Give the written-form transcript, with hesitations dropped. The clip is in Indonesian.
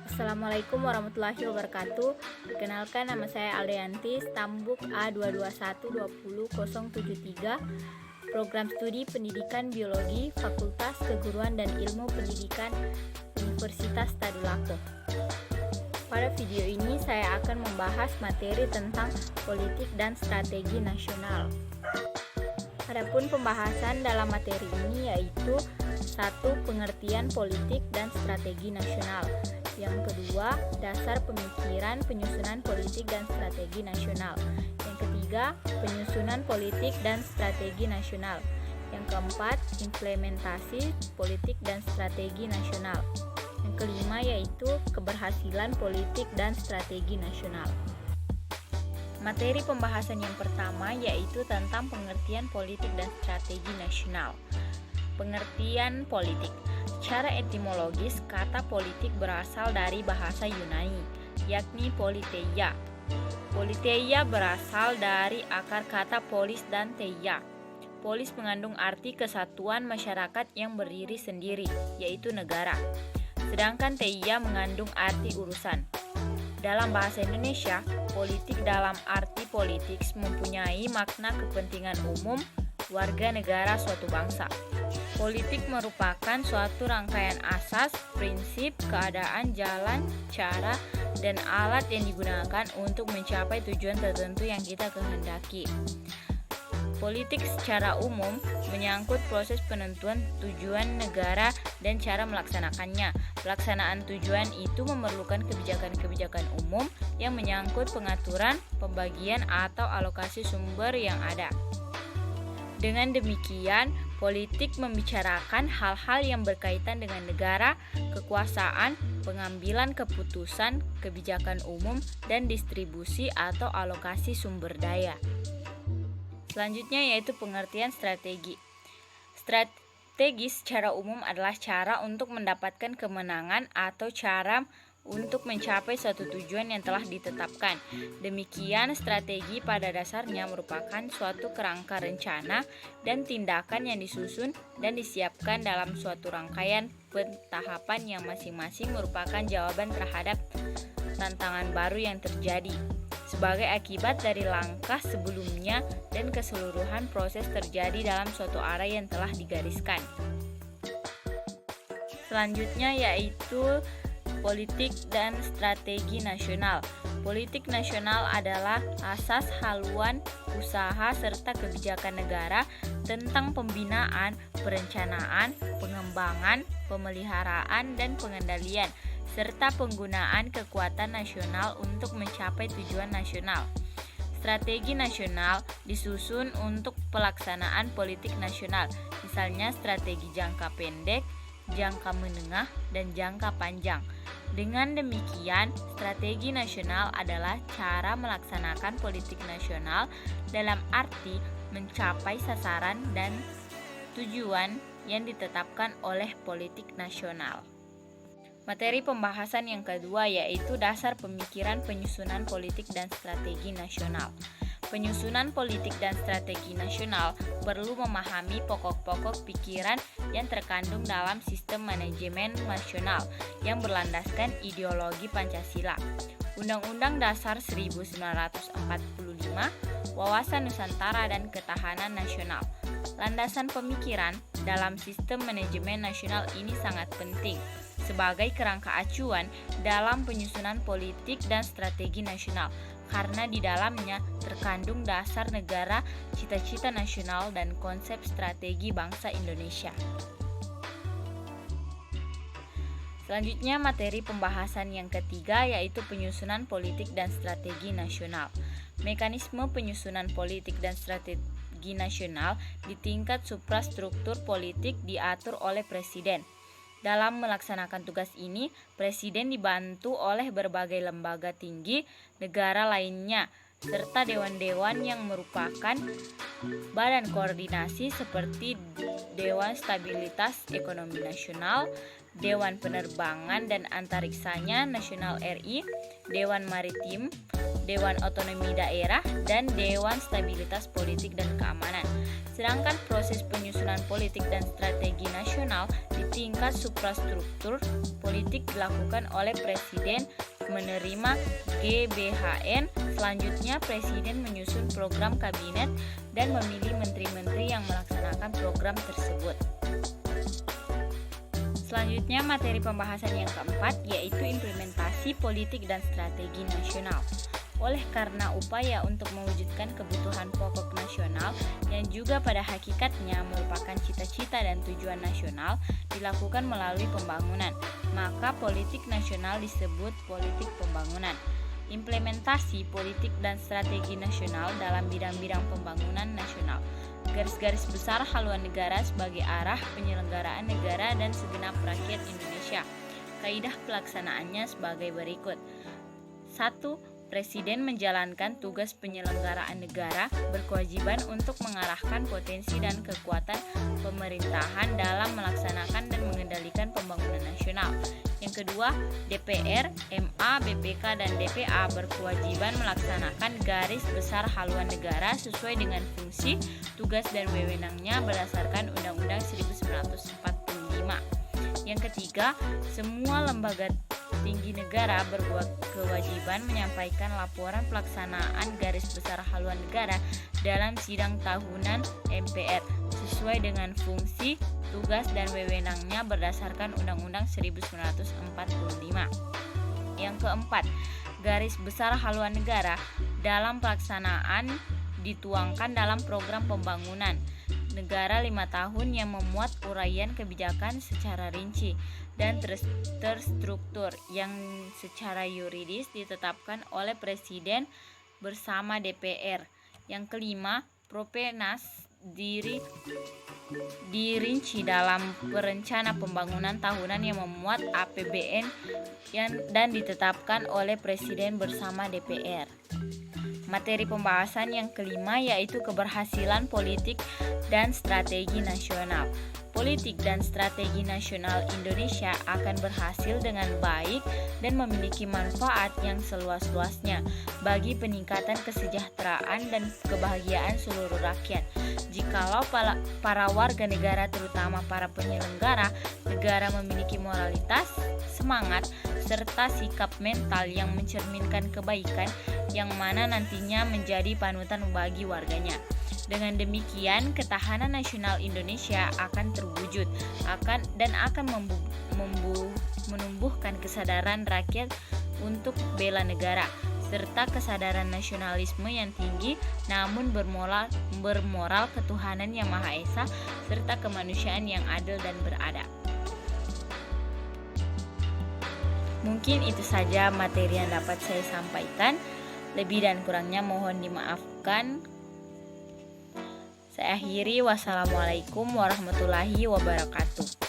Assalamualaikum warahmatullahi wabarakatuh. Perkenalkan, nama saya Aldeanti, Stambuk A2212073, Program Studi Pendidikan Biologi, Fakultas Keguruan dan Ilmu Pendidikan Universitas Tadulako. Pada video ini saya akan membahas materi tentang politik dan strategi nasional. Adapun pembahasan dalam materi ini yaitu 1. Pengertian politik dan strategi nasional. Yang kedua, dasar pemikiran penyusunan politik dan strategi nasional. Yang ketiga, penyusunan politik dan strategi nasional. Yang keempat, implementasi politik dan strategi nasional. Yang kelima yaitu keberhasilan politik dan strategi nasional. Materi pembahasan yang pertama yaitu tentang pengertian politik dan strategi nasional. Pengertian politik. Secara etimologis, kata politik berasal dari bahasa Yunani, yakni politeia. Politeia berasal dari akar kata polis dan teia. Polis mengandung arti kesatuan masyarakat yang berdiri sendiri, yaitu negara. Sedangkan teia mengandung arti urusan. Dalam bahasa Indonesia, politik dalam arti politik mempunyai makna kepentingan umum warga negara suatu bangsa. Politik merupakan suatu rangkaian asas, prinsip, keadaan, jalan, cara, dan alat yang digunakan untuk mencapai tujuan tertentu yang kita kehendaki. Politik secara umum menyangkut proses penentuan tujuan negara dan cara melaksanakannya. Pelaksanaan tujuan itu memerlukan kebijakan-kebijakan umum yang menyangkut pengaturan, pembagian, atau alokasi sumber yang ada. Dengan demikian, politik membicarakan hal-hal yang berkaitan dengan negara, kekuasaan, pengambilan keputusan, kebijakan umum, dan distribusi atau alokasi sumber daya. Selanjutnya yaitu pengertian strategi. Strategi secara umum adalah cara untuk mendapatkan kemenangan atau cara untuk mencapai suatu tujuan yang telah ditetapkan. Demikian, strategi pada dasarnya merupakan suatu kerangka rencana dan tindakan yang disusun dan disiapkan dalam suatu rangkaian pentahapan yang masing-masing merupakan jawaban terhadap tantangan baru yang terjadi sebagai akibat dari langkah sebelumnya dan keseluruhan proses terjadi dalam suatu arah yang telah digariskan. Selanjutnya yaitu politik dan strategi nasional. Politik nasional adalah asas haluan usaha serta kebijakan negara tentang pembinaan, perencanaan, pengembangan, pemeliharaan, dan pengendalian, serta penggunaan kekuatan nasional untuk mencapai tujuan nasional. Strategi nasional disusun untuk pelaksanaan politik nasional, misalnya strategi jangka pendek, jangka menengah, dan jangka panjang. Dengan demikian, strategi nasional adalah cara melaksanakan politik nasional dalam arti mencapai sasaran dan tujuan yang ditetapkan oleh politik nasional. Materi pembahasan yang kedua yaitu dasar pemikiran penyusunan politik dan strategi nasional. Penyusunan politik dan strategi nasional perlu memahami pokok-pokok pikiran yang terkandung dalam sistem manajemen nasional yang berlandaskan ideologi Pancasila, Undang-Undang Dasar 1945, Wawasan Nusantara dan Ketahanan Nasional. Landasan pemikiran dalam sistem manajemen nasional ini sangat penting sebagai kerangka acuan dalam penyusunan politik dan strategi nasional, karena di dalamnya terkandung dasar negara, cita-cita nasional, dan konsep strategi bangsa Indonesia. Selanjutnya materi pembahasan yang ketiga yaitu penyusunan politik dan strategi nasional. Mekanisme penyusunan politik dan strategi nasional di tingkat suprastruktur politik diatur oleh Presiden. Dalam melaksanakan tugas ini, Presiden dibantu oleh berbagai lembaga tinggi negara lainnya, serta dewan-dewan yang merupakan badan koordinasi seperti Dewan Stabilitas Ekonomi Nasional, Dewan Penerbangan dan Antariksanya Nasional RI, Dewan Maritim, Dewan Otonomi Daerah, dan Dewan Stabilitas Politik dan Keamanan. Sedangkan proses penyusunan politik dan strategi nasional di tingkat suprastruktur politik dilakukan oleh Presiden menerima GBHN. Selanjutnya Presiden menyusun program kabinet dan memilih menteri-menteri yang melaksanakan program tersebut. Selanjutnya materi pembahasan yang keempat yaitu implementasi politik dan strategi nasional. Oleh karena upaya untuk mewujudkan kebutuhan pokok nasional yang juga pada hakikatnya merupakan cita-cita dan tujuan nasional dilakukan melalui pembangunan, maka politik nasional disebut politik pembangunan. Implementasi politik dan strategi nasional dalam bidang-bidang pembangunan nasional. Garis-garis besar haluan negara sebagai arah penyelenggaraan negara dan segenap rakyat Indonesia. Kaidah pelaksanaannya sebagai berikut. 1. Presiden menjalankan tugas penyelenggaraan negara, berkewajiban untuk mengarahkan potensi dan kekuatan pemerintahan dalam melaksanakan dan mengendalikan pembangunan nasional. Yang kedua, DPR, MA, BPK, dan DPA berkewajiban melaksanakan garis besar haluan negara sesuai dengan fungsi, tugas, dan wewenangnya berdasarkan Undang-Undang 1945. Yang ketiga, semua lembaga tinggi negara berkewajiban menyampaikan laporan pelaksanaan garis besar haluan negara dalam sidang tahunan MPR sesuai dengan fungsi, tugas, dan wewenangnya berdasarkan Undang-Undang 1945. Yang keempat, garis besar haluan negara dalam pelaksanaan dituangkan dalam program pembangunan negara 5 tahun yang memuat uraian kebijakan secara rinci dan terstruktur yang secara yuridis ditetapkan oleh Presiden bersama DPR. Yang kelima, Propenas dirinci dalam perencana pembangunan tahunan yang memuat APBN dan ditetapkan oleh Presiden bersama DPR. Materi pembahasan yang kelima yaitu keberhasilan politik dan strategi nasional. Politik dan strategi nasional Indonesia akan berhasil dengan baik dan memiliki manfaat yang seluas-luasnya bagi peningkatan kesejahteraan dan kebahagiaan seluruh rakyat. Jikalau para warga negara, terutama para penyelenggara negara, memiliki moralitas, semangat, serta sikap mental yang mencerminkan kebaikan yang mana nantinya menjadi panutan bagi warganya. Dengan demikian, ketahanan nasional Indonesia akan terwujud dan akan menumbuhkan kesadaran rakyat untuk bela negara serta kesadaran nasionalisme yang tinggi namun bermoral ketuhanan yang Maha Esa serta kemanusiaan yang adil dan beradab. Mungkin itu saja materi yang dapat saya sampaikan. Lebih dan kurangnya mohon dimaafkan. Saya akhiri, wassalamualaikum warahmatullahi wabarakatuh.